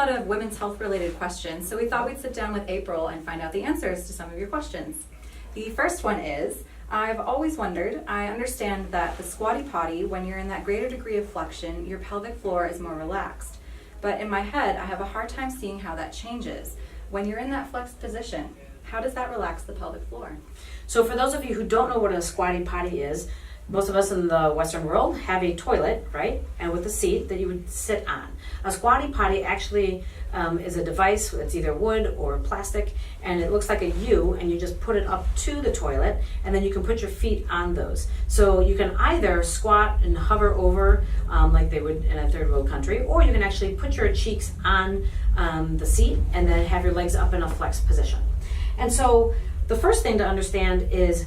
lot of women's health related questions, so we thought we'd sit down with April and find out the answers to some of your questions. The first one is, I've always wondered, I understand that the squatty potty, when you're in that greater degree of flexion, your pelvic floor is more relaxed. But in my head, I have a hard time seeing how that changes. When you're in that flexed position, how does that relax the pelvic floor? So for those of you who don't know what a squatty potty is, most of us in the Western world have a toilet, right? And with a seat that you would sit on. A squatty potty actually is a device that's either wood or plastic, and it looks like a U, and you just put it up to the toilet, and then you can put your feet on those. So you can either squat and hover over like they would in a third world country, or you can actually put your cheeks on the seat and then have your legs up in a flexed position. And so the first thing to understand is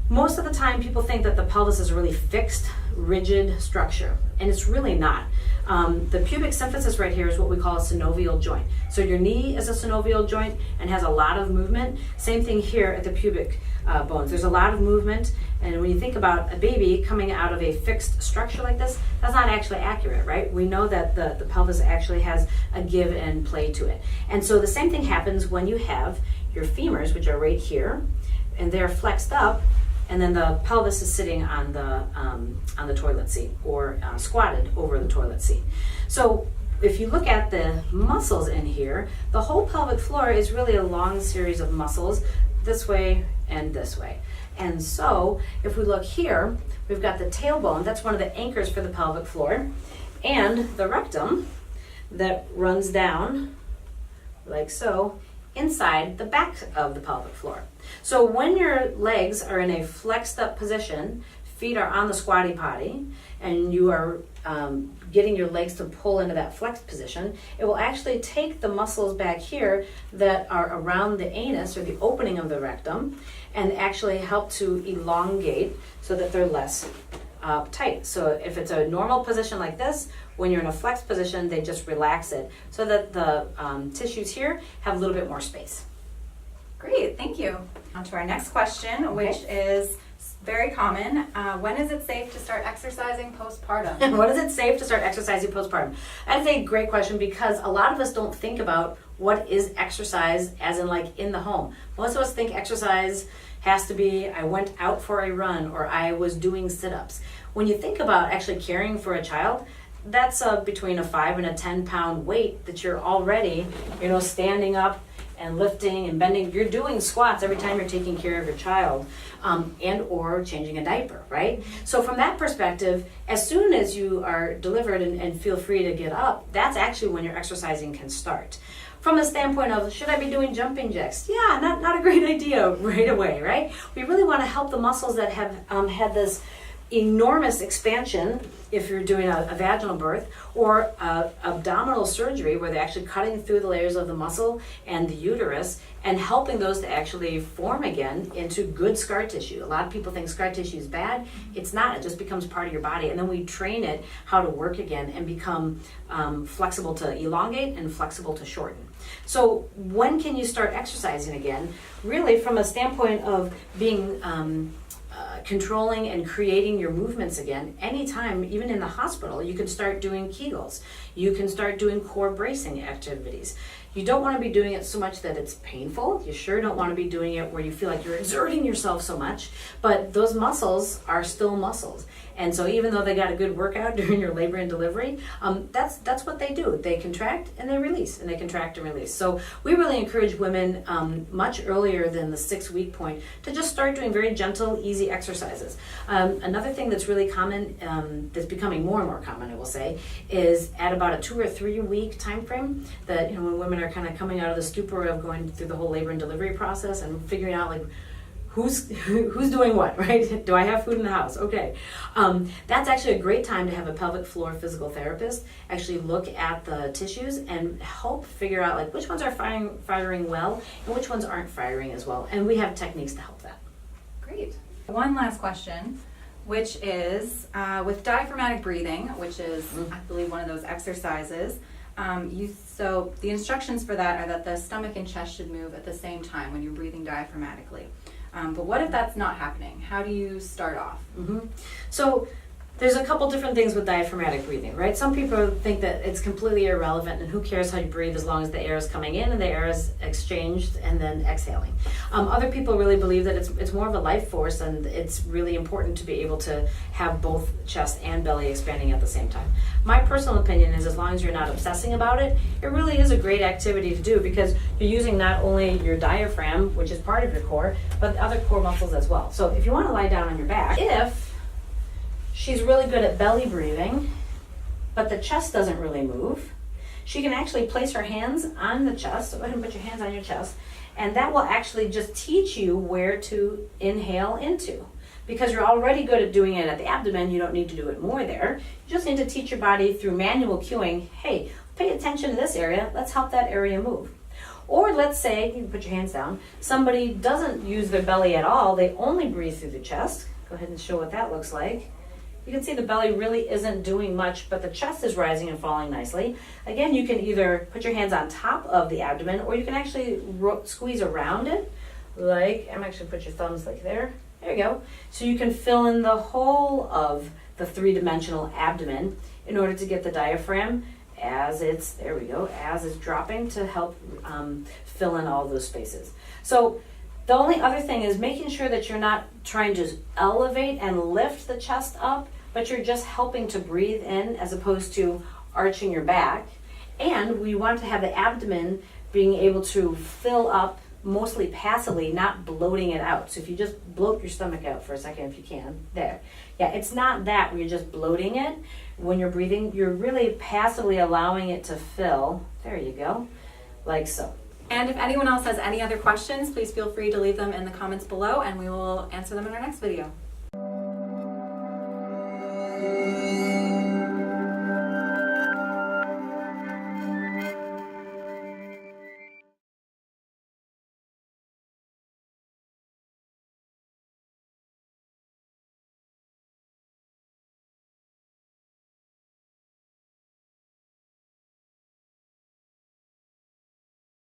most of the time people think that the pelvis is a really fixed, rigid structure, and it's really not. The pubic symphysis right here is what we call a synovial joint. So your knee is a synovial joint and has a lot of movement. Same thing here at the pubic bones. There's a lot of movement, and when you think about a baby coming out of a fixed structure like this, that's not actually accurate, right? We know that the pelvis actually has a give and play to it. And so the same thing happens when you have your femurs, which are right here, and they're flexed up, and then the pelvis is sitting on the toilet seat or squatted over the toilet seat. So if you look at the muscles in here, the whole pelvic floor is really a long series of muscles this way and this way. And so if we look here, we've got the tailbone, that's one of the anchors for the pelvic floor, and the rectum that runs down like so inside the back of the pelvic floor. So when your legs are in a flexed up position, feet are on the squatty potty, and you are getting your legs to pull into that flexed position, it will actually take the muscles back here that are around the anus or the opening of the rectum and actually help to elongate so that they're less tight. So if it's a normal position like this, when you're in a flexed position, they just relax it so that the tissues here have a little bit more space. Great, thank you. On to our next question, which is very common. When is it safe to start exercising postpartum? When is it safe to start exercising postpartum? That's a great question because a lot of us don't think about what is exercise as in like in the home. Most of us think exercise has to be I went out for a run or I was doing sit-ups. When you think about actually caring for a child, that's between a 5 and a 10 pound weight that you're already, standing up and lifting and bending. You're doing squats every time you're taking care of your child and or changing a diaper, right? So from that perspective, as soon as you are delivered and feel free to get up, that's actually when your exercising can start. From the standpoint of, should I be doing jumping jacks? Yeah, not a great idea right away, right? We really want to help the muscles that have had this enormous expansion if you're doing a vaginal birth or abdominal surgery where they're actually cutting through the layers of the muscle and the uterus and helping those to actually form again into good scar tissue. A lot of people think scar tissue is bad. It's not. It just becomes part of your body, and then we train it how to work again and become flexible to elongate and flexible to shorten. So when can you start exercising again? Really from a standpoint of being controlling and creating your movements again. Anytime, even in the hospital, you can start doing Kegels. You can start doing core bracing activities. You don't want to be doing it so much that it's painful. You sure don't want to be doing it where you feel like you're exerting yourself so much, but those muscles are still muscles. And so even though they got a good workout during your labor and delivery, that's what they do. They contract and they release, and they contract and release. So we really encourage women much earlier than the 6-week point to just start doing very gentle, easy exercises. Another thing that's really common, that's becoming more and more common, I will say, is at about a 2 or 3 week time frame that when women are kind of coming out of the stupor of going through the whole labor and delivery process and figuring out like who's doing what, right? Do I have food in the house? Okay. That's actually a great time to have a pelvic floor physical therapist actually look at the tissues and help figure out like which ones are firing well and which ones aren't firing as well. And we have techniques to help that. Great. One last question, which is with diaphragmatic breathing, which is, I believe, one of those exercises. So the instructions for that are that the stomach and chest should move at the same time when you're breathing diaphragmatically. But what if that's not happening? How do you start off? So There's a couple different things with diaphragmatic breathing, right? Some people think that it's completely irrelevant and who cares how you breathe as long as the air is coming in and the air is exchanged and then exhaling. Other people really believe that it's more of a life force and it's really important to be able to have both chest and belly expanding at the same time. My personal opinion is as long as you're not obsessing about it, it really is a great activity to do because you're using not only your diaphragm, which is part of your core, but other core muscles as well. So if you want to lie down on your back, if she's really good at belly breathing, but the chest doesn't really move, she can actually place her hands on the chest. So go ahead and put your hands on your chest. And that will actually just teach you where to inhale into. Because you're already good at doing it at the abdomen, you don't need to do it more there. You just need to teach your body through manual cueing, hey, pay attention to this area, let's help that area move. Or let's say, you can put your hands down, somebody doesn't use their belly at all, they only breathe through the chest. Go ahead and show what that looks like. You can see the belly really isn't doing much, but the chest is rising and falling nicely. Again, you can either put your hands on top of the abdomen, or you can actually squeeze around it. Like, I'm actually put your thumbs like there. There you go. So you can fill in the whole of the three-dimensional abdomen in order to get the diaphragm as it's, there we go, as it's dropping to help fill in all those spaces. So the only other thing is making sure that you're not trying to elevate and lift the chest up, but you're just helping to breathe in as opposed to arching your back. And we want to have the abdomen being able to fill up mostly passively, not bloating it out. So if you just bloat your stomach out for a second, if you can, there. Yeah, it's not that where you're just bloating it. When you're breathing, you're really passively allowing it to fill. There you go, like so. And if anyone else has any other questions, please feel free to leave them in the comments below and we will answer them in our next video.